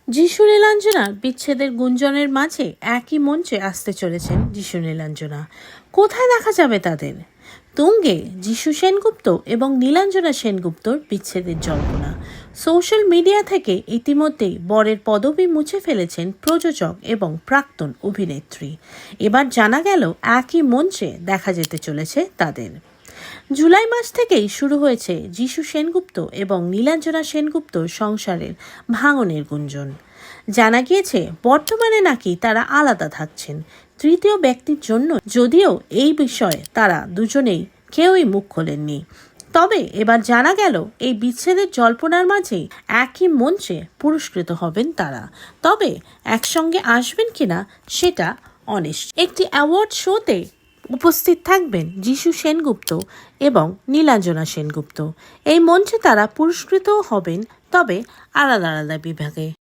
যিশু নীলাঞ্জনার বিচ্ছেদের গুঞ্জনের মাঝে একই মঞ্চে আসতে চলেছেন যিশু নীলাঞ্জনা। কোথায় দেখা যাবে তাদের? তুঙ্গে যিশু সেনগুপ্ত এবং নীলাঞ্জনা সেনগুপ্তর বিচ্ছেদের জল্পনা। সোশ্যাল মিডিয়া থেকে ইতিমধ্যেই বরের পদবি মুছে ফেলেছেন প্রযোজক এবং প্রাক্তন অভিনেত্রী। এবার জানা গেল একই মঞ্চে দেখা যেতে চলেছে তাদের। জুলাই মাস থেকেই শুরু হয়েছে যিশু সেনগুপ্ত এবং নীলাঞ্জনা সেনগুপ্তর সংসারের ভাঙনের গুঞ্জন। জানা গিয়েছে বর্তমানে নাকি তারা আলাদা থাকছেন তৃতীয় ব্যক্তির জন্য, যদিও এই বিষয়ে তারা দুজনেই কেউই মুখ খোলেননি। তবে এবার জানা গেল এই বিচ্ছেদের জল্পনার মাঝেই একই মঞ্চে পুরস্কৃত হবেন তারা। তবে একসঙ্গে আসবেন কিনা সেটা অনিশ্চিত। একটি অ্যাওয়ার্ড শোতে উপস্থিত থাকবেন যিশু সেনগুপ্ত এবং নীলাঞ্জনা সেনগুপ্ত। এই মঞ্চে তারা পুরস্কৃতও হবেন, তবে আলাদা আলাদা বিভাগে।